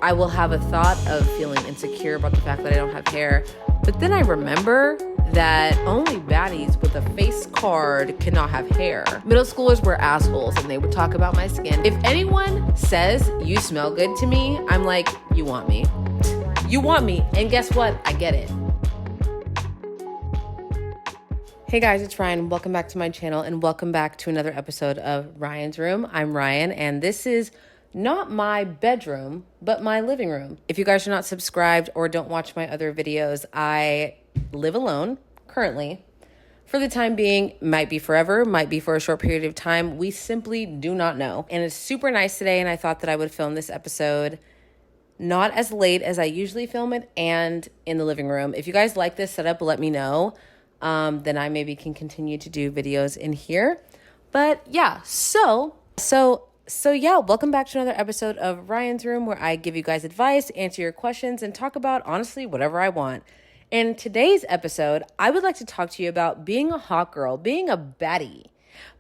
I will have a thought of feeling insecure about the fact that I don't have hair. But then I remember that only baddies with a face card cannot have hair. Middle schoolers were assholes and they would talk about my skin. If anyone says you smell good to me, I'm like, you want me. You want me. And guess what? I get it. Hey guys, it's Riayn. Welcome back to my channel and welcome back to another episode of Riayn's Room. I'm Riayn and this is not my bedroom, but my living room. If you guys are not subscribed or don't watch my other videos, I live alone currently. For the time being, might be forever, might be for a short period of time. We simply do not know. And it's super nice today and I thought that I would film this episode not as late as I usually film it and in the living room. If you guys like this setup, let me know. Then I maybe can continue to do videos in here. But yeah, so yeah, welcome back to another episode of Riayn's Room where I give you guys advice, answer your questions, and talk about, honestly, whatever I want. In today's episode, I would like to talk to you about being a hot girl, being a baddie.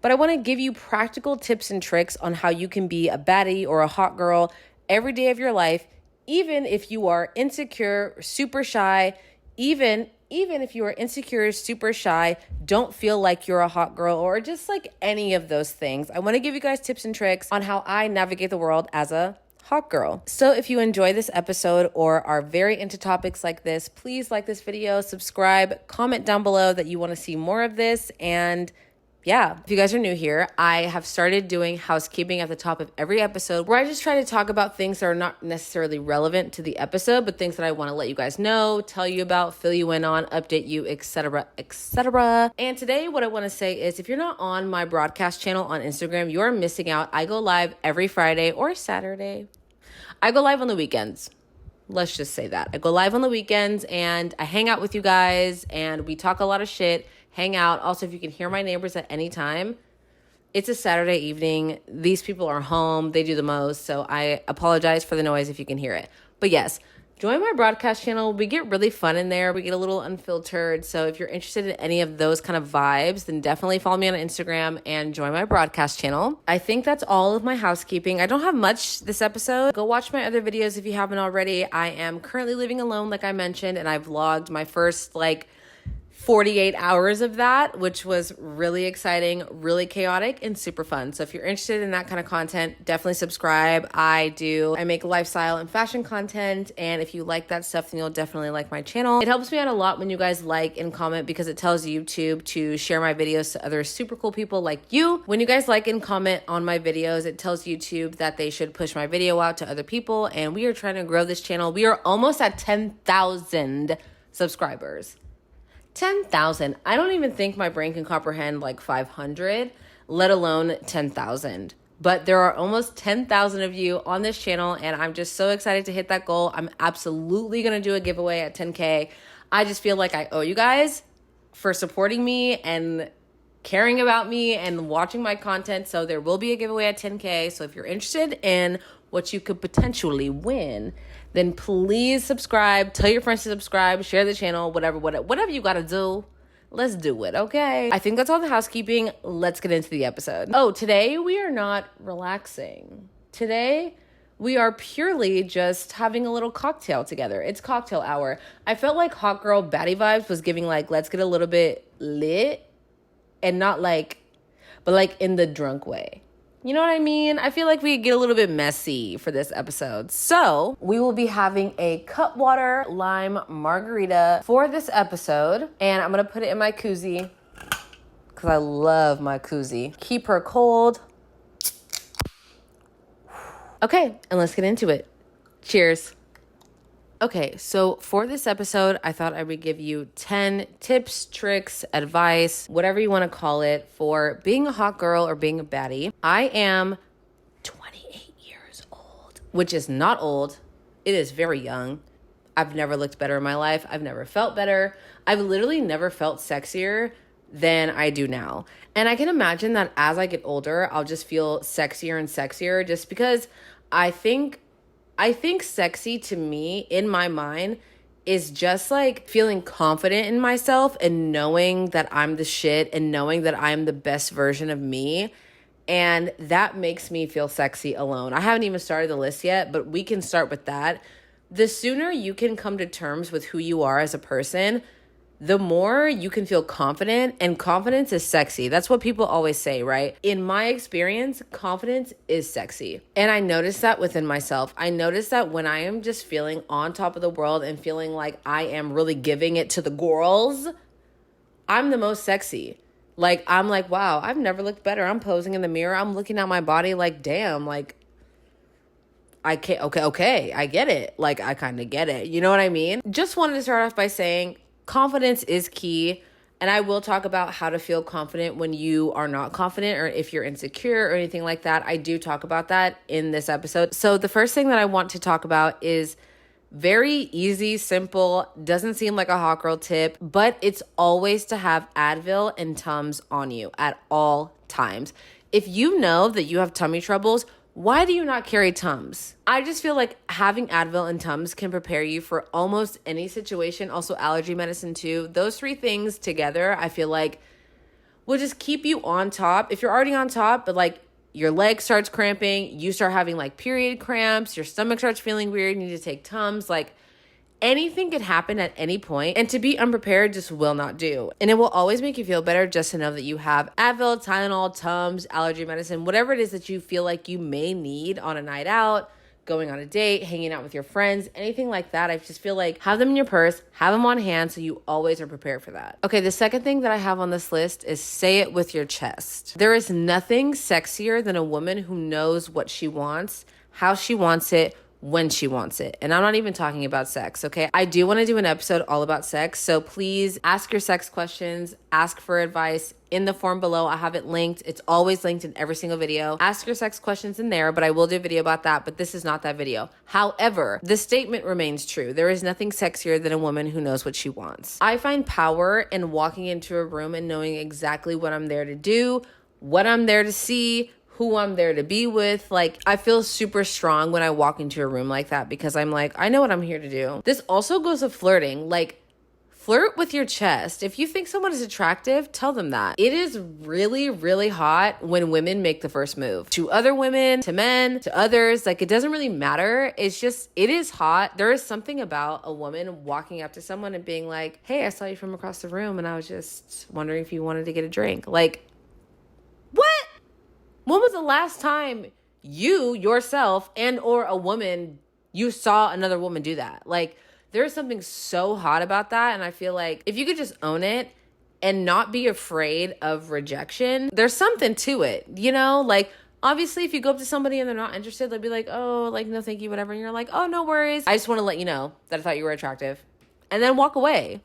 But I want to give you practical tips and tricks on how you can be a baddie or a hot girl every day of your life, even if you are insecure, super shy, even if you are insecure, super shy, don't feel like you're a hot girl, or just like any of those things. I want to give you guys tips and tricks on how I navigate the world as a hot girl. So if you enjoy this episode or are very into topics like this, please like this video, subscribe, comment down below that you want to see more of this. And yeah, if you guys are new here, I have started doing housekeeping at the top of every episode where I just try to talk about things that are not necessarily relevant to the episode, but things that I want to let you guys know, tell you about, fill you in on, update you, etc., etc. And today what I want to say is if you're not on my broadcast channel on Instagram, you're missing out. I go live every Friday or Saturday. I go live on the weekends. Let's just say that. I go live on the weekends and I hang out with you guys and we talk a lot of shit. Hang out. Also, if you can hear my neighbors at any time, it's a Saturday evening. These people are home. They do the most. So I apologize for the noise if you can hear it. But yes, join my broadcast channel. We get really fun in there. We get a little unfiltered. So if you're interested in any of those kind of vibes, then definitely follow me on Instagram and join my broadcast channel. I think that's all of my housekeeping. I don't have much this episode. Go watch my other videos if you haven't already. I am currently living alone, like I mentioned, and I vlogged my first 48 hours of that, which was really exciting, really chaotic, and super fun. So if you're interested in that kind of content, definitely subscribe. I make lifestyle and fashion content, and if you like that stuff, then you'll definitely like my channel. It helps me out a lot when you guys like and comment because it tells YouTube to share my videos to other super cool people like you. When you guys like and comment on my videos, it tells YouTube that they should push my video out to other people, and we are trying to grow this channel. We are almost at 10,000 subscribers. 10,000. I don't even think my brain can comprehend 500, let alone 10,000. But there are almost 10,000 of you on this channel, and I'm just so excited to hit that goal. I'm absolutely going to do a giveaway at 10K. I just feel like I owe you guys for supporting me and caring about me and watching my content. So there will be a giveaway at 10K. So if you're interested in what you could potentially win, then please subscribe, tell your friends to subscribe, share the channel, whatever you gotta do. Let's do it, okay? I think that's all the housekeeping. Let's get into the episode. Oh, today we are not relaxing. Today we are purely just having a little cocktail together. It's cocktail hour. I felt like hot girl baddie vibes was giving let's get a little bit lit and not but in the drunk way. You know what I mean? I feel like we get a little bit messy for this episode. So we will be having a Cutwater lime margarita for this episode. And I'm going to put it in my koozie because I love my koozie. Keep her cold. Okay, and let's get into it. Cheers. Okay, so for this episode, I thought I would give you 10 tips, tricks, advice, whatever you want to call it, for being a hot girl or being a baddie. I am 28 years old, which is not old. It is very young. I've never looked better in my life. I've never felt better. I've literally never felt sexier than I do now. And I can imagine that as I get older, I'll just feel sexier and sexier just because I think sexy to me, in my mind, is just feeling confident in myself and knowing that I'm the shit and knowing that I'm the best version of me And that makes me feel sexy alone. I haven't even started the list yet, but we can start with that. The sooner you can come to terms with who you are as a person, the more you can feel confident, and confidence is sexy. That's what people always say, right? In my experience, confidence is sexy. And I noticed that within myself. I noticed that when I am just feeling on top of the world and feeling like I am really giving it to the girls, I'm the most sexy. Like, I'm like, wow, I've never looked better. I'm posing in the mirror. I'm looking at my body like, damn, like, I can't, okay, I get it. Like, I kind of get it. You know what I mean? Just wanted to start off by saying, confidence is key, and I will talk about how to feel confident when you are not confident or if you're insecure or anything like that. I do talk about that in this episode. So the first thing that I want to talk about is very easy, simple, doesn't seem like a hot girl tip, but it's always to have Advil and Tums on you at all times. If you know that you have tummy troubles, why do you not carry Tums? I just feel like having Advil and Tums can prepare you for almost any situation. Also allergy medicine too. Those three things together, I feel like will just keep you on top. If you're already on top, but like your leg starts cramping, you start having like period cramps, your stomach starts feeling weird, you need to take Tums, like anything could happen at any point, and to be unprepared just will not do. And it will always make you feel better just to know that you have Advil, Tylenol, Tums, allergy medicine, whatever it is that you feel like you may need on a night out, going on a date, hanging out with your friends, anything like that. I just feel like have them in your purse, have them on hand so you always are prepared for that. Okay, the second thing that I have on this list is say it with your chest. There is nothing sexier than a woman who knows what she wants, how she wants it, when she wants it. And I'm not even talking about sex, okay? I do want to do an episode all about sex, so please ask your sex questions, ask for advice in the form below. I have it linked. It's always linked in every single video. Ask your sex questions in there, but I will do a video about that, but this is not that video. However, the statement remains true. There is nothing sexier than a woman who knows what she wants. I find power in walking into a room and knowing exactly what I'm there to do, what I'm there to see, who I'm there to be with. Like, I feel super strong when I walk into a room like that because I'm like, I know what I'm here to do. This also goes to flirting. Like, flirt with your chest. If you think someone is attractive, tell them that. It is really, really hot when women make the first move. To other women, to men, to others. Like, it doesn't really matter. It's just, it is hot. There is something about a woman walking up to someone and being like, hey, I saw you from across the room and I was just wondering if you wanted to get a drink. Like, what? When was the last time you yourself and or a woman, you saw another woman do that? Like, there's something so hot about that. And I feel like if you could just own it and not be afraid of rejection, there's something to it, you know? Like, obviously, if you go up to somebody and they're not interested, they'll be like, oh, like, no, thank you, whatever. And you're like, oh, no worries. I just want to let you know that I thought you were attractive. And then walk away.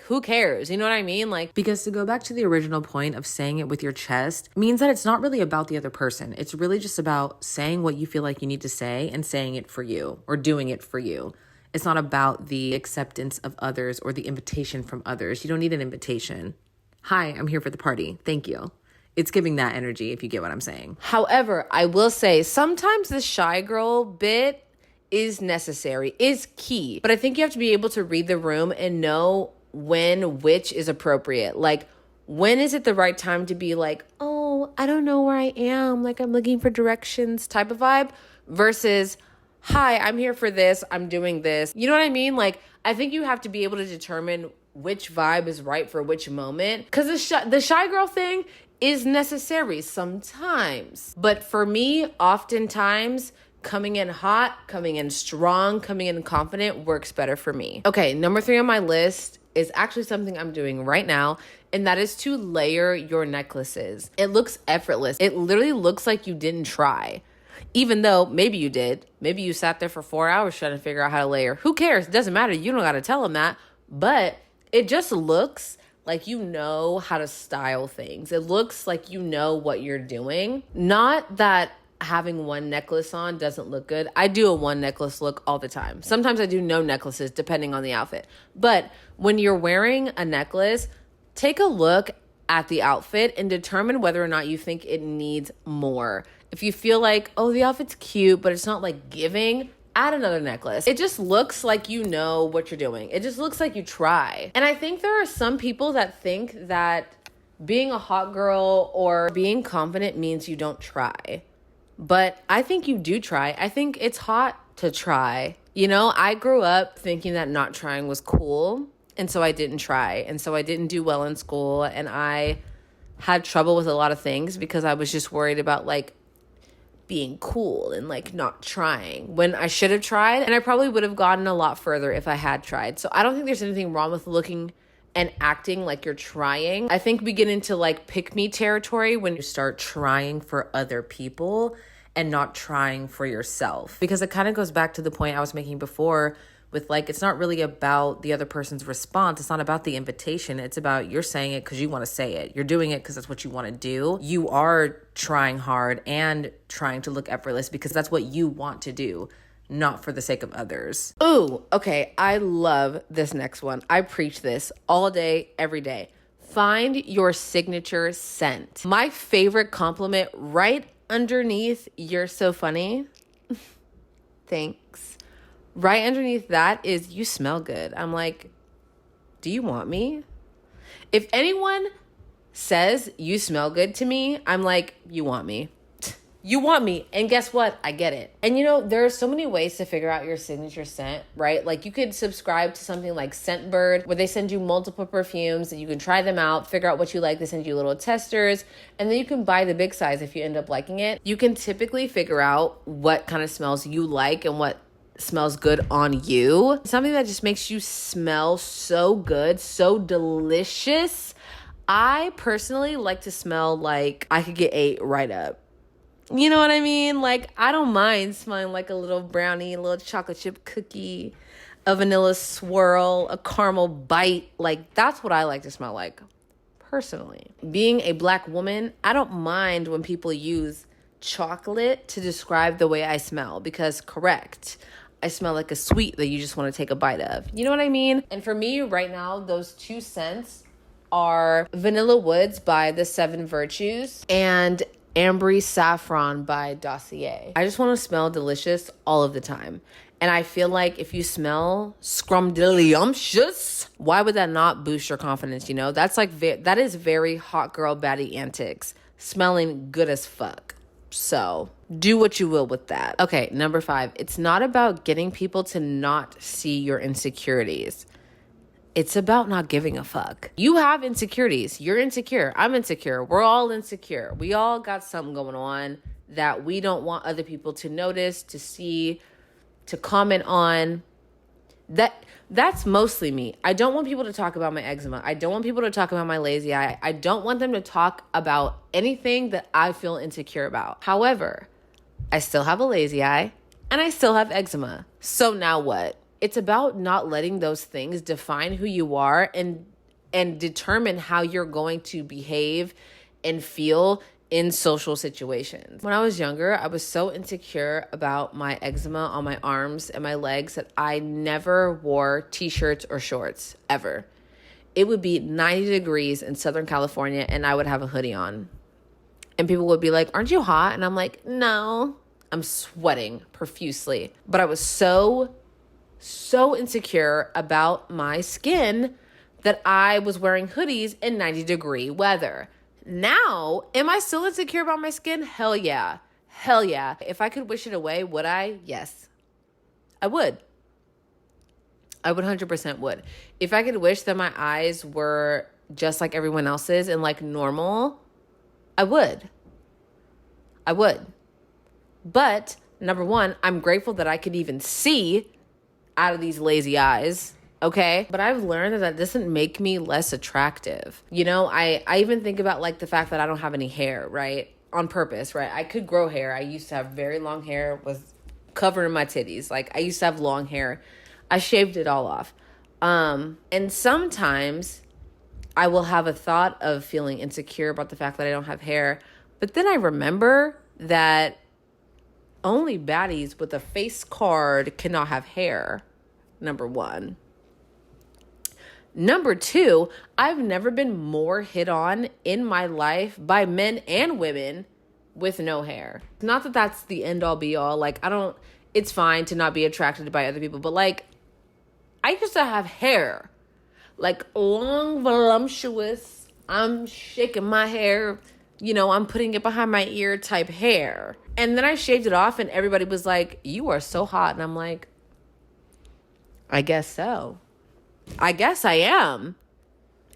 Who cares? You know what I mean? Like, because to go back to the original point of saying it with your chest means that it's not really about the other person. It's really just about saying what you feel like you need to say and saying it for you or doing it for you. It's not about the acceptance of others or the invitation from others. You don't need an invitation. Hi, I'm here for the party. Thank you. It's giving that energy, if you get what I'm saying. However, I will say sometimes the shy girl bit is necessary, is key. But I think you have to be able to read the room and know when which is appropriate. Like, when is it the right time to be like, oh, I don't know where I am, like I'm looking for directions type of vibe, versus, hi, I'm here for this, I'm doing this. You know what I mean? Like, I think you have to be able to determine which vibe is right for which moment, because the shy girl thing is necessary sometimes. But for me, oftentimes, coming in hot, coming in strong, coming in confident works better for me. Okay, number 3 on my list is actually something I'm doing right now, and that is to layer your necklaces. It looks effortless. It literally looks like you didn't try, even though maybe you did. Maybe you sat there for 4 hours trying to figure out how to layer. Who cares? It doesn't matter. You don't got to tell them that, but it just looks like you know how to style things. It looks like you know what you're doing. Not that having one necklace on doesn't look good. I do a one necklace look all the time. Sometimes I do no necklaces depending on the outfit. But when you're wearing a necklace, take a look at the outfit and determine whether or not you think it needs more. If you feel like, oh, the outfit's cute, but it's not like giving, add another necklace. It just looks like you know what you're doing. It just looks like you try. And I think there are some people that think that being a hot girl or being confident means you don't try. But I think you do try. I think it's hot to try. You know, I grew up thinking that not trying was cool. And so I didn't try. And so I didn't do well in school. And I had trouble with a lot of things because I was just worried about like being cool and like not trying when I should have tried. And I probably would have gotten a lot further if I had tried. So I don't think there's anything wrong with looking and acting like you're trying. I think we get into like pick me territory when you start trying for other people and not trying for yourself. Because it kind of goes back to the point I was making before with like, it's not really about the other person's response. It's not about the invitation. It's about you're saying it because you want to say it. You're doing it because that's what you want to do. You are trying hard and trying to look effortless because that's what you want to do, not for the sake of others. Ooh, okay. I love this next one. I preach this all day, every day. Find your signature scent. My favorite compliment right underneath, you're so funny. Thanks. Right underneath that is you smell good. I'm like, do you want me? If anyone says you smell good to me, I'm like, you want me. You want me. And guess what? I get it. And you know, there are so many ways to figure out your signature scent, right? Like you could subscribe to something like Scentbird where they send you multiple perfumes and you can try them out, figure out what you like. They send you little testers and then you can buy the big size if you end up liking it. You can typically figure out what kind of smells you like and what smells good on you. Something that just makes you smell so good, so delicious. I personally like to smell like I could get ate right up. You know what I mean? Like, I don't mind smelling like a little brownie, a little chocolate chip cookie, a vanilla swirl, a caramel bite. Like, that's what I like to smell like, personally. Being a Black woman, I don't mind when people use chocolate to describe the way I smell because, correct, I smell like a sweet that you just want to take a bite of. You know what I mean? And for me right now, those two scents are Vanilla Woods by The Seven Virtues and Ambery Saffron by Dossier. I just want to smell delicious all of the time. And I feel like if you smell scrumdiddlyumptious, why would that not boost your confidence? You know, that's like, that is very hot girl baddie antics, smelling good as fuck. So do what you will with that. Okay, number 5, it's not about getting people to not see your insecurities. It's about not giving a fuck. You have insecurities. You're insecure. I'm insecure. We're all insecure. We all got something going on that we don't want other people to notice, to see, to comment on. That's mostly me. I don't want people to talk about my eczema. I don't want people to talk about my lazy eye. I don't want them to talk about anything that I feel insecure about. However, I still have a lazy eye and I still have eczema. So now what? It's about not letting those things define who you are and determine how you're going to behave and feel in social situations. When I was younger, I was so insecure about my eczema on my arms and my legs that I never wore t-shirts or shorts, ever. It would be 90 degrees in Southern California and I would have a hoodie on. And people would be like, aren't you hot? And I'm like, no, I'm sweating profusely. But I was so insecure about my skin that I was wearing hoodies in 90-degree weather. Now, am I still insecure about my skin? Hell yeah. Hell yeah. If I could wish it away, would I? Yes. I would. I would 100% would. If I could wish that my eyes were just like everyone else's and like normal, I would. I would. But, number 1, I'm grateful that I could even see out of these lazy eyes, okay? But I've learned that doesn't make me less attractive. You know, I even think about like the fact that I don't have any hair, right? On purpose, right? I could grow hair. I used to have very long hair, was covering my titties. Like I used to have long hair. I shaved it all off. And sometimes I will have a thought of feeling insecure about the fact that I don't have hair. But then I remember that only baddies with a face card cannot have hair, number 1. Number 2, I've never been more hit on in my life by men and women with no hair. Not that that's the end all be all. Like, it's fine to not be attracted by other people, but like, I used to have hair, like long, voluptuous, I'm shaking my hair, I'm putting it behind my ear type hair. And then I shaved it off and everybody was like, you are so hot. And I'm like, I guess so. I guess I am.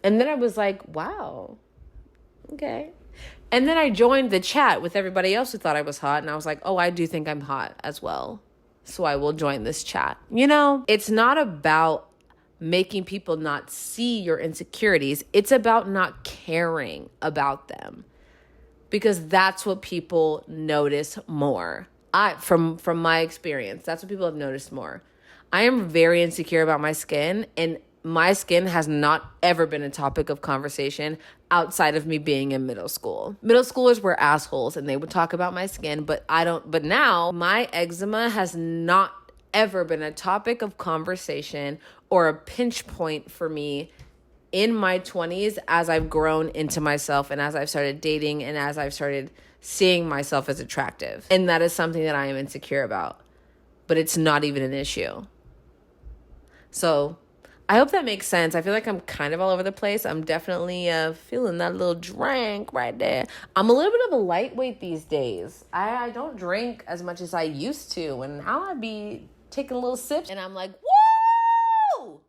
And then I was like, wow, okay. And then I joined the chat with everybody else who thought I was hot. And I was like, oh, I do think I'm hot as well. So I will join this chat. It's not about making people not see your insecurities. It's about not caring about them. Because that's what people notice more. From my experience, that's what people have noticed more. I am very insecure about my skin, and my skin has not ever been a topic of conversation outside of me being in middle school. Middle schoolers were assholes and they would talk about my skin, but now my eczema has not ever been a topic of conversation or a pinch point for me in my 20s as I've grown into myself and as I've started dating and as I've started seeing myself as attractive. And that is something that I am insecure about, but it's not even an issue. So I hope that makes sense. I feel like I'm kind of all over the place. I'm definitely feeling that little drink right there. I'm a little bit of a lightweight these days. I don't drink as much as I used to. And now I be taking a little sip and I'm like, woo!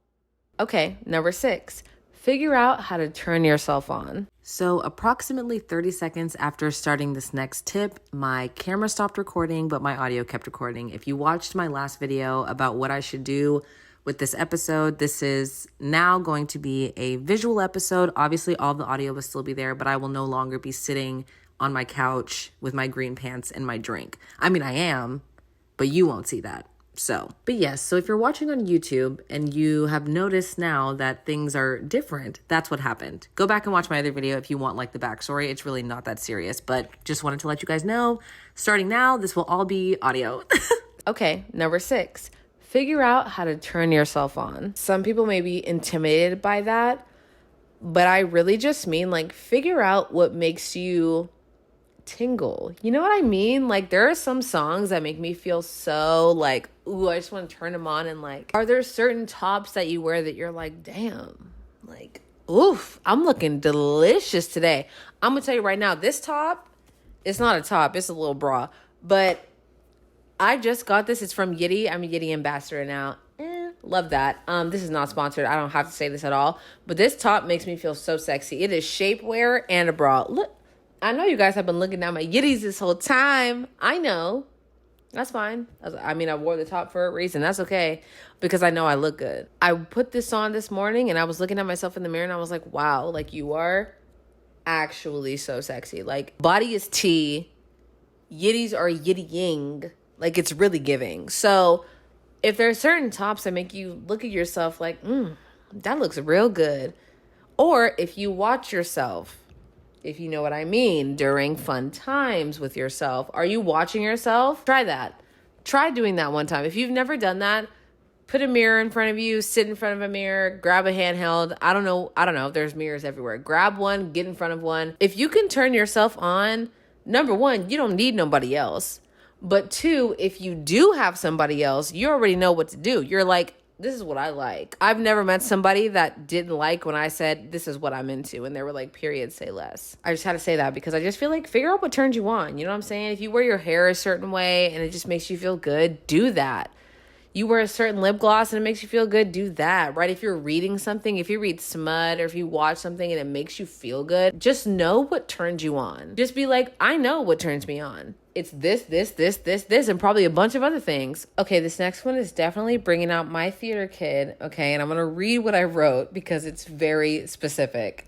Okay, number 6. Figure out how to turn yourself on. So approximately 30 seconds after starting this next tip, my camera stopped recording, but my audio kept recording. If you watched my last video about what I should do with this episode, this is now going to be a visual episode. Obviously, all the audio will still be there, but I will no longer be sitting on my couch with my green pants and my drink. I mean, I am, but you won't see that. But yes, so if you're watching on YouTube and you have noticed now that things are different, that's what happened. Go back and watch my other video if you want like the backstory. It's really not that serious, but just wanted to let you guys know, starting now, this will all be audio. Okay, number 6, figure out how to turn yourself on. Some people may be intimidated by that, but I really just mean like figure out what makes you tingle. You know what I mean? Like there are some songs that make me feel so like, ooh, I just want to turn them on. And like, are there certain tops that you wear that you're like, damn, like, oof, I'm looking delicious today. I'm gonna tell you right now, this top, it's not a top, it's a little bra, but I just got this. It's from Yitty. I'm a Yitty ambassador now. Love that. This is not sponsored. I don't have to say this at all, but this top makes me feel so sexy. It is shapewear and a bra. Look, I know you guys have been looking down my Yitties this whole time. I know. That's fine. I mean, I wore the top for a reason. That's okay, because I know I look good. I put this on this morning and I was looking at myself in the mirror and I was like, wow, like you are actually so sexy. Like body is tea. Yitties are yittying. Like it's really giving. So if there are certain tops that make you look at yourself like, that looks real good. Or if you watch yourself, if you know what I mean, during fun times with yourself. Are you watching yourself? Try that. Try doing that one time. If you've never done that, put a mirror in front of you, sit in front of a mirror, grab a handheld. I don't know. There's mirrors everywhere. Grab one, get in front of one. If you can turn yourself on, number 1, you don't need nobody else. But 2, if you do have somebody else, you already know what to do. You're like, this is what I like. I've never met somebody that didn't like when I said, this is what I'm into. And they were like, period, say less. I just had to say that because I just feel like figure out what turns you on. You know what I'm saying? If you wear your hair a certain way and it just makes you feel good, do that. You wear a certain lip gloss and it makes you feel good, do that, right? If you're reading something, if you read smut or if you watch something and it makes you feel good, just know what turns you on. Just be like, I know what turns me on. It's this, and probably a bunch of other things. Okay, this next one is definitely bringing out my theater kid, okay? And I'm going to read what I wrote because it's very specific.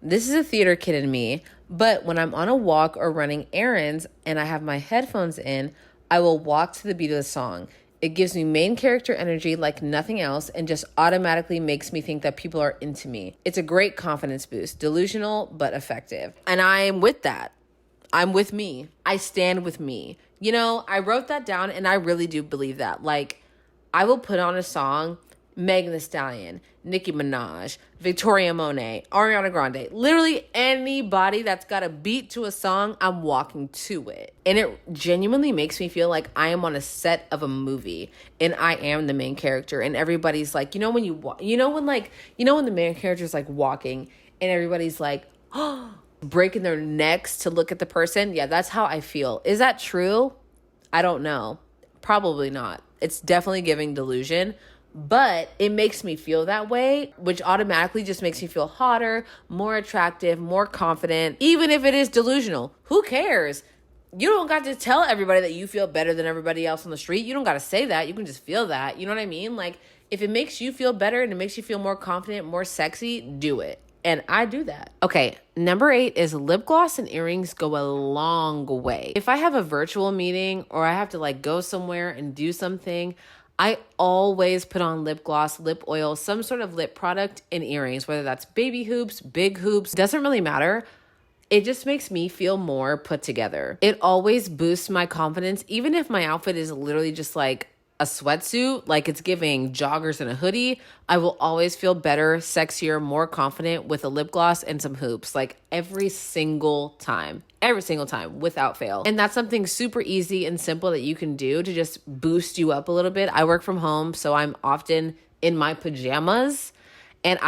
This is a theater kid in me, but when I'm on a walk or running errands and I have my headphones in, I will walk to the beat of the song. It gives me main character energy like nothing else and just automatically makes me think that people are into me. It's a great confidence boost, delusional but effective. And I'm with that. I'm with me. I stand with me. You know, I wrote that down and I really do believe that. Like, I will put on a song, Megan Thee Stallion, Nicki Minaj, Victoria Monet, Ariana Grande, literally anybody that's got a beat to a song, I'm walking to it. And it genuinely makes me feel like I am on a set of a movie and I am the main character. And everybody's like, when the main character is like walking and everybody's like, breaking their necks to look at the person. Yeah, that's how I feel. Is that true? I don't know. Probably not. It's definitely giving delusion, but it makes me feel that way, which automatically just makes me feel hotter, more attractive, more confident, even if it is delusional. Who cares? You don't got to tell everybody that you feel better than everybody else on the street. You don't got to say that. You can just feel that. You know what I mean? Like, if it makes you feel better and it makes you feel more confident, more sexy, do it. And I do that. Okay, number 8 is lip gloss and earrings go a long way. If I have a virtual meeting or I have to like go somewhere and do something, I always put on lip gloss, lip oil, some sort of lip product and earrings, whether that's baby hoops, big hoops, doesn't really matter. It just makes me feel more put together. It always boosts my confidence, even if my outfit is literally just like a sweatsuit, like it's giving joggers and a hoodie. I will always feel better, sexier, more confident with a lip gloss and some hoops, like every single time, without fail. And that's something super easy and simple that you can do to just boost you up a little bit. I work from home, so I'm often in my pajamas, and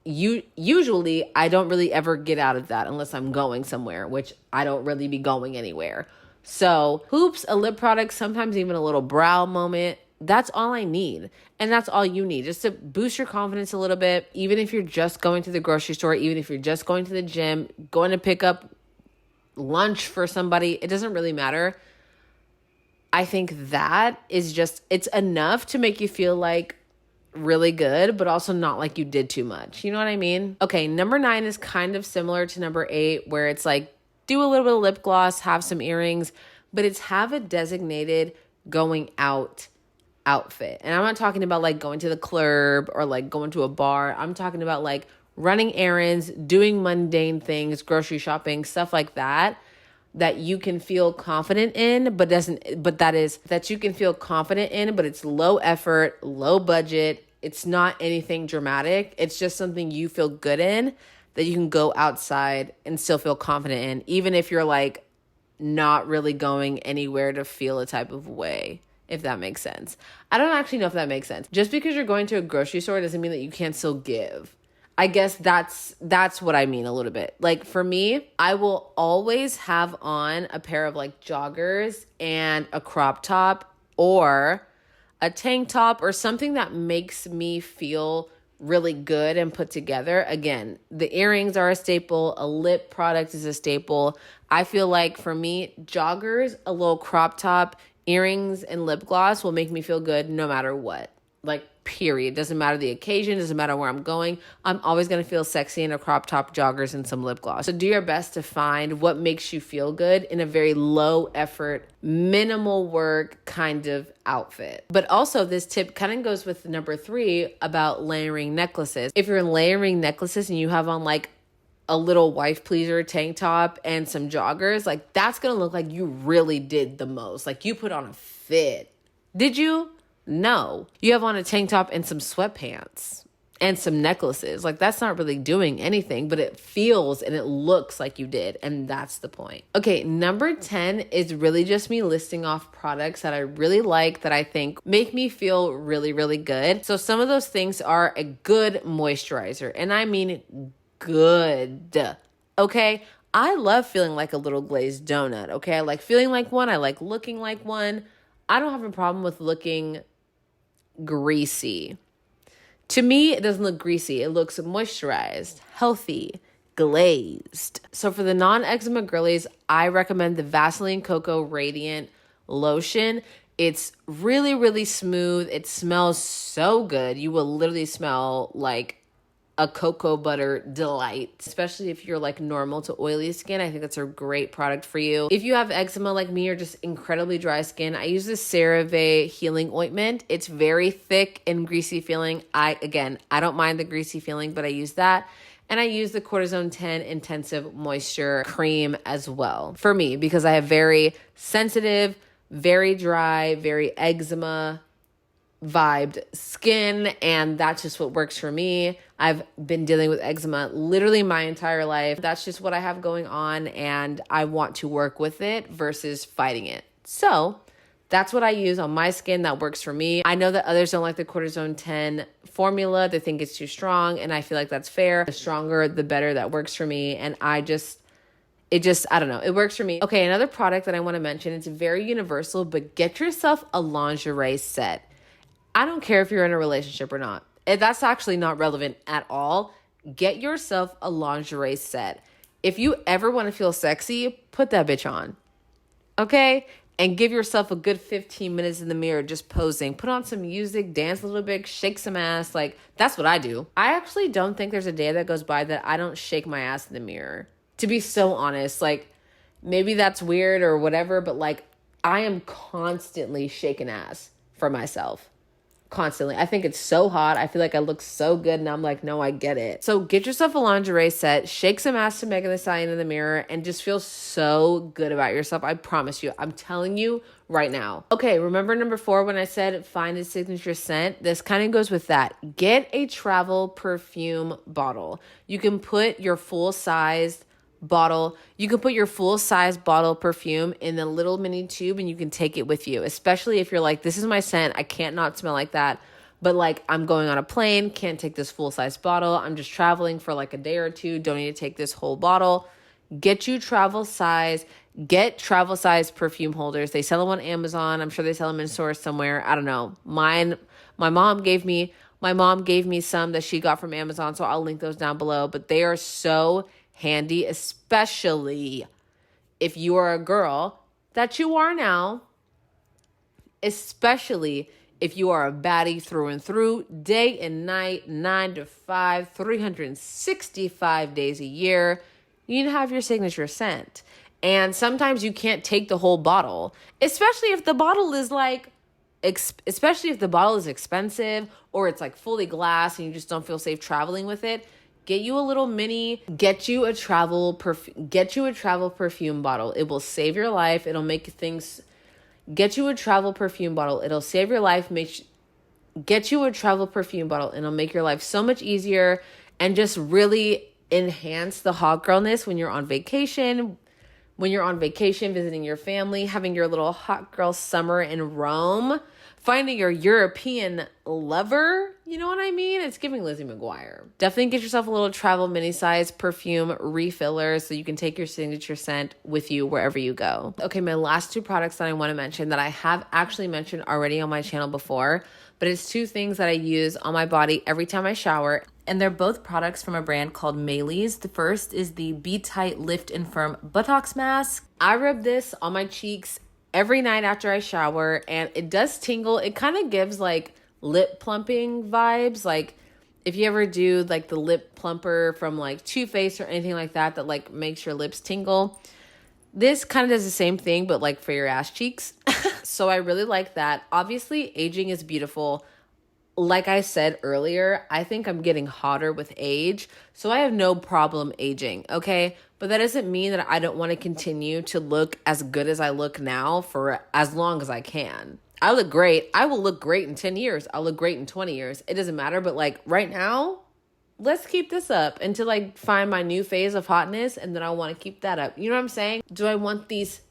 usually I don't really ever get out of that unless I'm going somewhere, which I don't really be going anywhere. So hoops, a lip product, sometimes even a little brow moment. That's all I need. And that's all you need, just to boost your confidence a little bit. Even if you're just going to the grocery store, even if you're just going to the gym, going to pick up lunch for somebody, it doesn't really matter. I think that is just, it's enough to make you feel like really good, but also not like you did too much. You know what I mean? Okay, number 9 is kind of similar to number 8, where it's like, do a little bit of lip gloss, have some earrings, but it's have a designated going out outfit. And I'm not talking about like going to the club or like going to a bar. I'm talking about like running errands, doing mundane things, grocery shopping, stuff like that you can feel confident in, but you can feel confident in, but it's low effort, low budget. It's not anything dramatic. It's just something you feel good in, that you can go outside and still feel confident in, even if you're like not really going anywhere to feel a type of way, if that makes sense. I don't actually know if that makes sense. Just because you're going to a grocery store doesn't mean that you can't still give. I guess that's what I mean a little bit. Like for me, I will always have on a pair of like joggers and a crop top or a tank top or something that makes me feel really good and put together. Again, the earrings are a staple. A lip product is a staple. I feel like for me, joggers, a little crop top, earrings, and lip gloss will make me feel good no matter what. Like, period. Doesn't matter the occasion. Doesn't matter where I'm going. I'm always going to feel sexy in a crop top, joggers, and some lip gloss. So do your best to find what makes you feel good in a very low effort, minimal work kind of outfit. But also this tip kind of goes with number 3 about layering necklaces. If you're layering necklaces and you have on like a little wife pleaser tank top and some joggers, like that's going to look like you really did the most. Like you put on a fit. Did you? No. You have on a tank top and some sweatpants and some necklaces. Like that's not really doing anything, but it feels and it looks like you did. And that's the point. Okay, number 10 is really just me listing off products that I really like that I think make me feel really, really good. So some of those things are a good moisturizer. And I mean good. Okay? I love feeling like a little glazed donut. Okay? I like feeling like one. I like looking like one. I don't have a problem with looking greasy. To me, it doesn't look greasy. It looks moisturized, healthy, glazed. So for the non-eczema girlies, I recommend the Vaseline Cocoa Radiant Lotion. It's really, really smooth. It smells so good. You will literally smell like a cocoa butter delight, especially if you're like normal to oily skin. I think that's a great product for you. If you have eczema like me or just incredibly dry skin, I use the CeraVe Healing Ointment. It's very thick and greasy feeling. I don't mind the greasy feeling, but I use that. And I use the Cortisone 10 Intensive Moisture Cream as well for me because I have very sensitive, very dry, very eczema vibed skin, and that's just what works for me. I've been dealing with eczema literally my entire life. That's just what I have going on, and I want to work with it versus fighting it. So That's what I use on my skin. That works for me. I know that others don't like the cortisone 10 formula. They think it's too strong, and I feel like that's fair. The stronger, the better. That works for me. And I don't know. It works for me. Okay, another product that I want to mention, it's very universal, but get yourself a lingerie set. I don't care if you're in a relationship or not. That's actually not relevant at all. Get yourself a lingerie set. If you ever want to feel sexy, put that bitch on. Okay? And give yourself a good 15 minutes in the mirror just posing. Put on some music, dance a little bit, shake some ass. Like, that's what I do. I actually don't think there's a day that goes by that I don't shake my ass in the mirror. To be so honest, like, maybe that's weird or whatever, but like, I am constantly shaking ass for myself. Constantly. I think it's so hot. I feel like I look so good, and I'm like, no, I get it. So get yourself a lingerie set, shake some ass to Megan Thee Stallion in the mirror, and just feel so good about yourself. I promise you. I'm telling you right now. Okay, remember number 4 when I said find a signature scent? This kind of goes with that. Get a travel perfume bottle. You can put your full-sized bottle. You can put your full-size bottle of perfume in the little mini tube, and you can take it with you, especially if you're like, this is my scent. I can't not smell like that. But like, I'm going on a plane, can't take this full-size bottle. I'm just traveling for like a day or two. Don't need to take this whole bottle. Get travel size perfume holders. They sell them on Amazon. I'm sure they sell them in stores somewhere. I don't know. My mom gave me some that she got from Amazon, so I'll link those down below. But they are so handy, especially if you are a girl that you are now, especially if you are a baddie through and through, day and night, 9 to 5, 365 days a year. You need to have your signature scent. And sometimes you can't take the whole bottle, especially if the bottle is expensive, or it's like fully glass and you just don't feel safe traveling with it. Get you a travel perfume bottle. It will save your life. It'll make things. Get you a travel perfume bottle. It'll save your life. Get you a travel perfume bottle. It'll make your life so much easier and just really enhance the hot girlness when you're on vacation. When you're on vacation, visiting your family, having your little hot girl summer in Rome, finding your European lover, you know what I mean? It's giving Lizzie McGuire. Definitely get yourself a little travel mini-size perfume refiller so you can take your signature scent with you wherever you go. Okay, my last 2 products that I want to mention that I have actually mentioned already on my channel before, but it's 2 things that I use on my body every time I shower, and they're both products from a brand called Maylis. The first is the Be Tight Lift and Firm Botox Mask. I rub this on my cheeks every night after I shower, and it does tingle. It kind of gives like lip plumping vibes. Like if you ever do like the lip plumper from like Too Faced or anything like that like makes your lips tingle. This kind of does the same thing, but like for your ass cheeks. So I really like that. Obviously, aging is beautiful. Like I said earlier, I think I'm getting hotter with age, so I have no problem aging, okay? But that doesn't mean that I don't want to continue to look as good as I look now for as long as I can. I look great. I will look great in 10 years. I'll look great in 20 years. It doesn't matter, but like right now, let's keep this up until I find my new phase of hotness, and then I want to keep that up. You know what I'm saying? Do I want these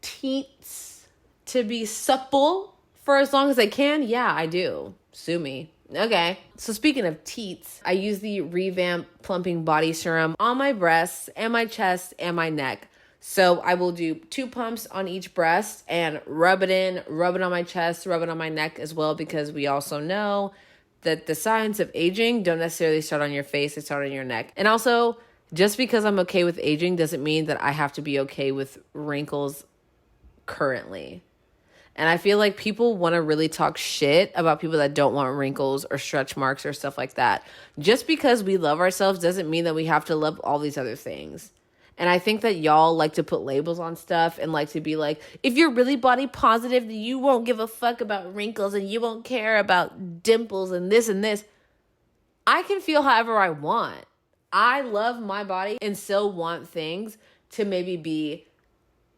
teats to be supple for as long as I can? Yeah, I do. Sue me. Okay. So speaking of teats, I use the Revamp Plumping Body Serum on my breasts and my chest and my neck. So I will do 2 pumps on each breast and rub it on my chest, rub it on my neck as well, because we also know that the signs of aging don't necessarily start on your face, they start on your neck. And also, just because I'm okay with aging doesn't mean that I have to be okay with wrinkles currently. And I feel like people want to really talk shit about people that don't want wrinkles or stretch marks or stuff like that. Just because we love ourselves doesn't mean that we have to love all these other things. And I think that y'all like to put labels on stuff and like to be like, if you're really body positive, then you won't give a fuck about wrinkles and you won't care about dimples and this and this. I can feel however I want. I love my body and still want things to maybe be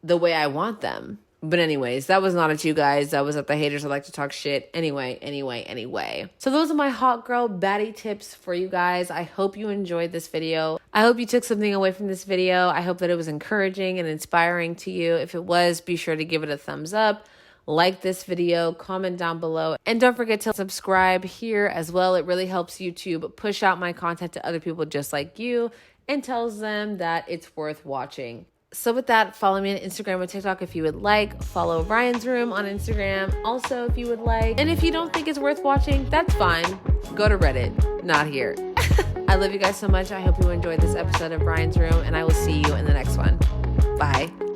the way I want them. But anyways, that was not at you guys. That was at the haters that like to talk shit. Anyway. So those are my hot girl baddie tips for you guys. I hope you enjoyed this video. I hope you took something away from this video. I hope that it was encouraging and inspiring to you. If it was, be sure to give it a thumbs up. like this video, comment down below, and don't forget to subscribe here as well. It really helps YouTube push out my content to other people just like you and tells them that it's worth watching. So with that, follow me on Instagram and TikTok if you would like. Follow Riayn's Room on Instagram also if you would like. And if you don't think it's worth watching, that's fine. Go to Reddit, not here. I love you guys so much. I hope you enjoyed this episode of Riayn's Room, and I will see you in the next one. Bye.